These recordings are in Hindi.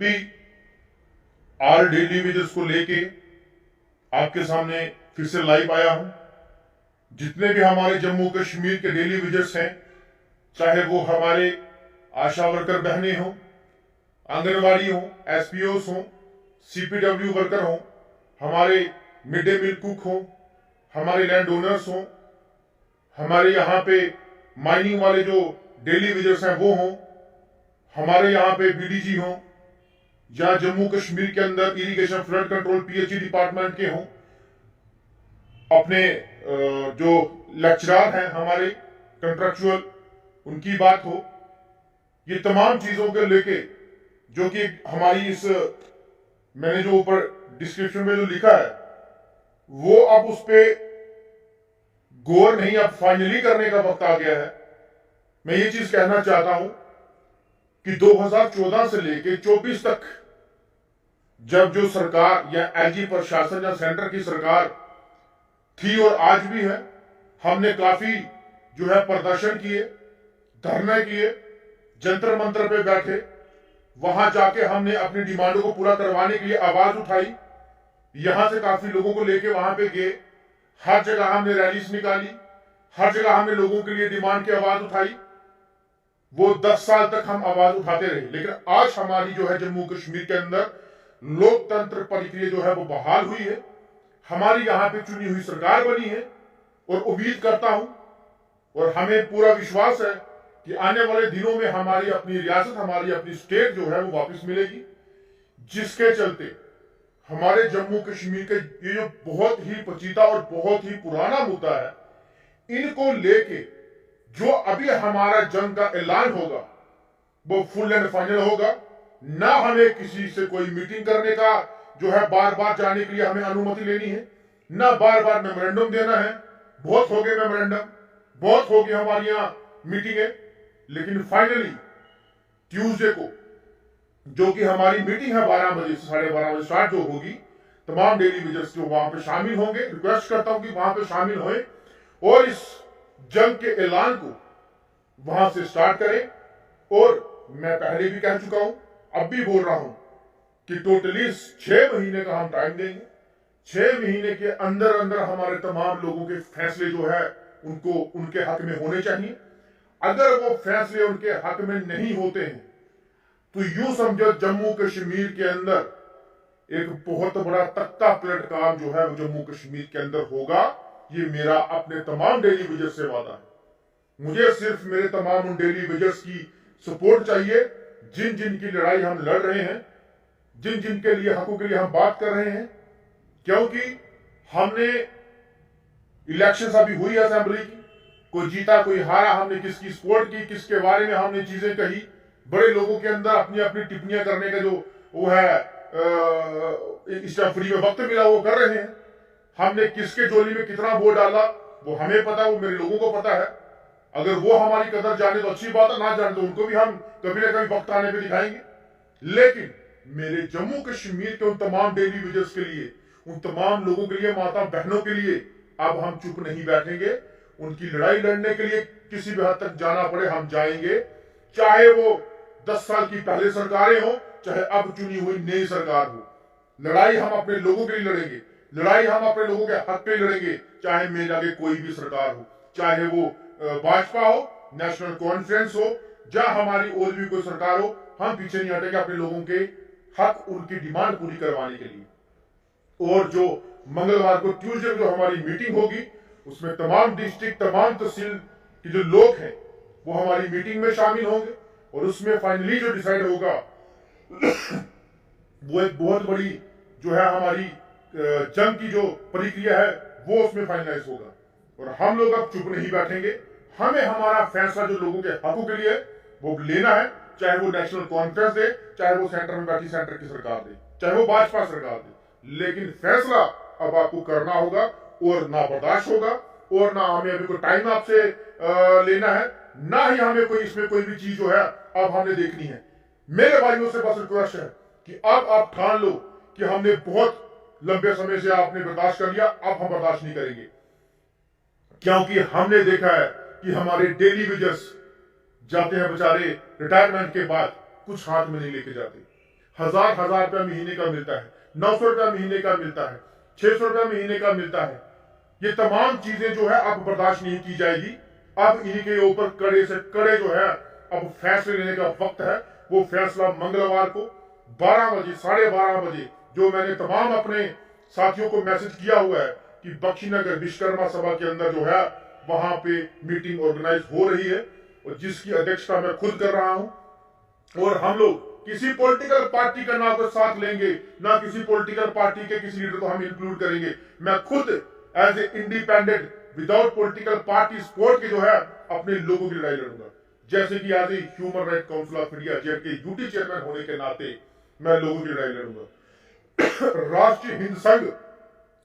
भी आर डेली वेजेस को लेके आपके सामने फिर से लाइव आया हूं। जितने भी हमारे जम्मू कश्मीर के डेली वेजेस हैं, चाहे वो हमारे आशा वर्कर बहनें हों, आंगनवाड़ी हों, एसपीओस हों, सीपीडब्ल्यू वर्कर हों, हमारे मिड डे मील कुक हों, हमारे लैंड ओनर्स हों, हमारे यहाँ पे माइनिंग वाले जो डेली वेजेस हैं वो हों, हमारे यहाँ पे बीडीजी हों, या जम्मू कश्मीर के अंदर irrigation flood control PHE department के हों, अपने जो लेक्चरर हैं हमारे कंट्रेक्चुअल, उनकी बात हो, ये तमाम चीजों को लेके जो कि हमारी इस मैंने जो ऊपर डिस्क्रिप्शन में जो लिखा है वो अब उस पे गौर नहीं, अब फाइनली करने का वक्त आ गया है। मैं ये चीज कहना चाहता हूं कि 2014 से लेके 24 तक जब जो सरकार या एलजी प्रशासन या सेंटर की सरकार थी और आज भी है, हमने काफी जो है प्रदर्शन किए, धरने किए, जंतर मंतर पे बैठे, वहां जाके हमने अपनी डिमांडों को पूरा करवाने के लिए आवाज उठाई, यहां से काफी लोगों को लेके वहां पे गए, हर जगह हमने रैलीज निकाली, हर जगह हमने लोगों के लिए डिमांड की आवाज उठाई। वो 10 साल तक हम आवाज उठाते रहे, लेकिन आज हमारी जो है जम्मू कश्मीर के अंदर लोकतंत्र प्रक्रिया जो है वो बहाल हुई है, हमारी यहां पे चुनी हुई सरकार बनी है, और उम्मीद करता हूं और हमें पूरा विश्वास है कि आने वाले दिनों में हमारी अपनी रियासत, हमारी अपनी स्टेट जो है वो वापस मिलेगी, जिसके चलते हमारे जम्मू कश्मीर के ये जो बहुत ही पचीता और बहुत ही पुराना मुद्दा है, इनको लेके जो अभी हमारा जंग का ऐलान होगा वो फुल एंड फाइनल होगा। ना हमें किसी से कोई मीटिंग करने का जो है बार बार जाने के लिए हमें अनुमति लेनी है, ना बार बार मेमोरेंडम देना है। बहुत हो गए मेमोरेंडम, बहुत हो गई हमारी यहां मीटिंगें, लेकिन फाइनली ट्यूसडे को जो कि हमारी मीटिंग है 12 बजे से 12:30 बजे स्टार्ट जो होगी, तमाम डेली विजिट्स जो वहां पे शामिल होंगे, रिक्वेस्ट करता हूं कि वहां पे शामिल होए और इस जंग के ऐलान को वहां से स्टार्ट करें। और मैं पहले भी कह चुका हूं, अब भी बोल रहा हूं कि टोटली 6 महीने का हम टाइम देंगे। 6 महीने के अंदर अंदर हमारे तमाम लोगों के फैसले जो है उनको उनके हक में होने चाहिए। अगर वो फैसले उनके हक में नहीं होते हैं तो यूं समझो जम्मू कश्मीर के अंदर एक बहुत बड़ा तख्ता पलट काम जो है वो जम्मू कश्मीर के अंदर होगा। ये मेरा अपने तमाम डेली विजिट से वादा है। मुझे सिर्फ मेरे तमाम उन डेली विजिट्स की सपोर्ट चाहिए जिन जिन की लड़ाई हम लड़ रहे हैं, जिन जिन के लिए हकों के लिए हम बात कर रहे हैं। क्योंकि हमने इलेक्शंस अभी हुई असेंबली की, कोई जीता कोई हारा, हमने किसकी सपोर्ट की, किसके बारे में हमने चीजें कही, बड़े लोगों के अंदर अपनी अपनी टिप्पणियां करने का जो वो है इस टाइम फ्री में वक्त मिला वो कर रहे हैं। हमने किसके झोली में कितना वोट डाला वो हमें पता है, वो मेरे लोगों को पता है। अगर वो हमारी कदर जाने तो अच्छी बात है, ना जाने तो उनको भी हम कभी ना कभी वक्त आने पे दिखाएंगे। लेकिन मेरे जम्मू कश्मीर के उन तमाम डेली विजिट्स के लिए, उन तमाम लोगों के लिए, माता बहनों के लिए अब हम चुप नहीं बैठेंगे। उनकी लड़ाई लड़ने के लिए किसी भी हद तक जाना पड़े हम जाएंगे, चाहे वो 10 साल की पहले सरकारें हो, चाहे अब चुनी हुई नई सरकार हो। लड़ाई हम अपने लोगों के लिए लड़ेंगे, लड़ाई हम अपने लोगों के हक पे लड़ेंगे, चाहे मेरे आगे कोई भी सरकार हो, चाहे वो भाजपा हो, नेशनल कॉन्फ्रेंस हो, या हमारी और भी कोई सरकार हो। हम पीछे नहीं हटेंगे अपने लोगों के हक, उनकी डिमांड पूरी करवाने के लिए। और जो मंगलवार को ट्यूसडे जो हमारी मीटिंग होगी उसमें तमाम डिस्ट्रिक्ट, तमाम तहसील के जो लोग हैं वो हमारी मीटिंग में शामिल होंगे और उसमें फाइनली जो डिसाइड होगा वो एक बहुत बड़ी जो है हमारी जंग की जो प्रक्रिया है वो उसमें फाइनलाइज होगा। और हम लोग अब चुप नहीं बैठेंगे, हमें हमारा फैसला जो लोगों के हकों के लिए वो लेना है, चाहे वो नेशनल कॉन्फ्रेंस दे, चाहे वो सेंटर में बैठी सेंटर की सरकार दे, चाहे वो भाजपा सरकार दे, लेकिन फैसला अब आपको करना होगा और ना बर्दाश्त होगा। और ना हमें अभी कोई टाइम आपसे लेना है, ना ही हमें कोई इसमें कोई भी चीज जो है अब हमने देखनी है। मेरे भाइयों से बस रिक्वेस्ट है कि अब आप ठान लो कि हमने बहुत लंबे समय से आपने बर्दाश्त कर लिया, अब हम बर्दाश्त नहीं करेंगे। क्योंकि हमने देखा है कि हमारे डेली वेजर्स जाते हैं बेचारे रिटायरमेंट के बाद, कुछ हाथ में नहीं लेके जाते। हजार रुपया महीने का मिलता है, 900 रुपया महीने का मिलता है, 600 रुपया महीने का मिलता है। ये तमाम चीजें जो है अब बर्दाश्त नहीं की जाएगी। अब इनके ऊपर कड़े से कड़े जो है अब फैसले लेने का वक्त है। वो फैसला मंगलवार को 12 बजे, 12:30 बजे, जो मैंने तमाम अपने साथियों को मैसेज किया हुआ है कि बख्शीनगर विश्वकर्मा सभा के अंदर जो है वहां पे मीटिंग ऑर्गेनाइज हो रही है और जिसकी अध्यक्षता मैं खुद कर रहा हूं। और हम लोग किसी पॉलिटिकल पार्टी का ना तो साथ लेंगे, ना किसी पॉलिटिकल पार्टी के किसी लीडर को हम इंक्लूड करेंगे। मैं खुद as a independent without political party support के जो है अपने लोगों की लड़ाई लड़ूंगा। जैसे कि आज human right council of India Z के यूटी चेयरमैन होने के नाते मैं लोगों की लड़ाई लड़ूंगा। राष्ट्रीय हिंद संघ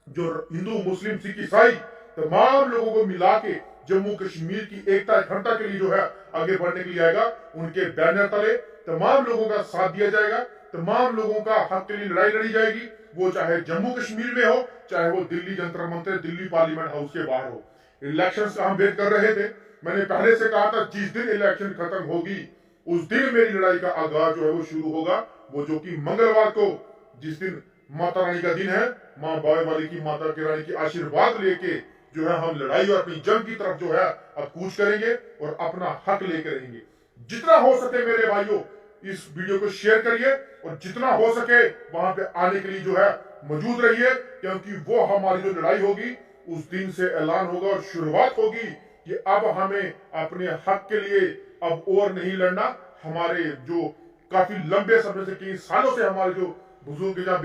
जो हिंदू मुस्लिम सिख ईसाई तमाम लोगों को मिला के जम्मू कश्मीर की एकता अखंडता के लिए जो है आगे बढ़ने के लिए आएगा। उनके बैनर तले तमाम लोगों का साथ दिया जाएगा, तमाम लोगों का हक के लिए लड़ाई लड़ी जाएगी। वो चाहे जम्मू कश्मीर में हो, चाहे वो दिल्ली जंतर मंतर, दिल्ली पार्लियामेंट हाउस के बाहर हो। इलेक्शंस का हम वेट कर रहे थे। मैंने पहले से कहा था जिस दिन इलेक्शन खत्म होगी उस दिन मेरी लड़ाई का आगाज जो है वो शुरू होगा। वो जो कि मंगलवार को, जिस दिन माता रानी का दिन है, माँ बावे वाली की, माता की रानी की आशीर्वाद लेके जो है हम लड़ाई और अपनी जंग की तरफ जो है अब कूच करेंगे और अपना हक लेकर रहेंगे। जितना हो सके मेरे भाइयों इस वीडियो को शेयर करिए और जितना हो सके वहां पे आने के लिए जो है मौजूद रहिए, क्योंकि वो हमारी जो लड़ाई होगी उस दिन से ऐलान होगा और शुरुआत होगी कि अब हमें अपने हक के लिए अब और नहीं लड़ना। हमारे जो काफी लंबे समय से, कई सालों से हमारे जो बुजुर्ग या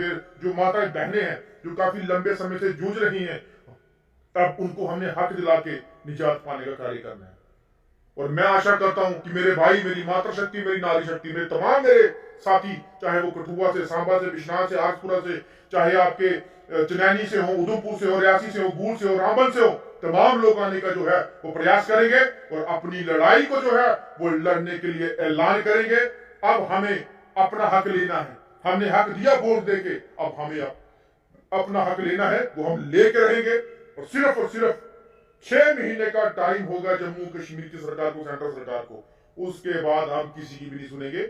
जो माता बहनें हैं जो काफी लंबे समय से जूझ रही हैं, अब उनको हमने हक दिला के निजात पाने का कार्य करना है। और मैं आशा करता हूं कि मेरे भाई, मेरी मातृशक्ति, मेरी नारी शक्ति, मेरे तमाम मेरे साथी, चाहे वो कठुआ से, सांबा से, बिश्नाह से, आरसपुरा से, चाहे आपके चनैनी से हो, उधमपुर से हो, रियासी से हो, गूड़ से हो, रामबन से हो, तमाम लोग आने का जो है वो प्रयास करेंगे और अपनी लड़ाई को जो है वो लड़ने के लिए ऐलान करेंगे। अब हमें अपना हक लेना है। हमने हक दिया वोट देके, अब हमें अपना हक लेना है, वो हम लेके रहेंगे। और सिर्फ 6 महीने का टाइम होगा जम्मू कश्मीर की सरकार को, सेंट्रल सरकार को। उसके बाद हम किसी की भी नहीं सुनेंगे,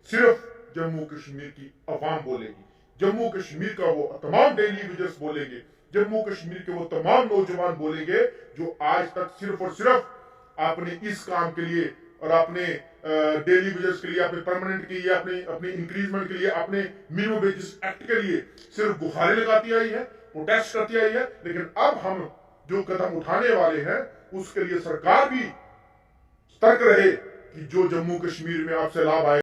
सिर्फ जम्मू कश्मीर की अवाम बोलेगी, जम्मू कश्मीर का वो तमाम डेली विजर्स बोलेंगे, जम्मू कश्मीर के वो तमाम नौजवान बोलेंगे जो आज तक सिर्फ और सिर्फ आपने इस काम के लिए और अपने डेली वेजेस के लिए, अपने परमानेंट के लिए, अपने इंक्रीजमेंट के लिए, अपने मिनिमम वेजेस एक्ट के लिए सिर्फ गुहारें लगाती आई है, प्रोटेस्ट करती आई है। लेकिन अब हम जो कदम उठाने वाले हैं उसके लिए सरकार भी सतर्क रहे कि जो जम्मू कश्मीर में आपसे लाभ आए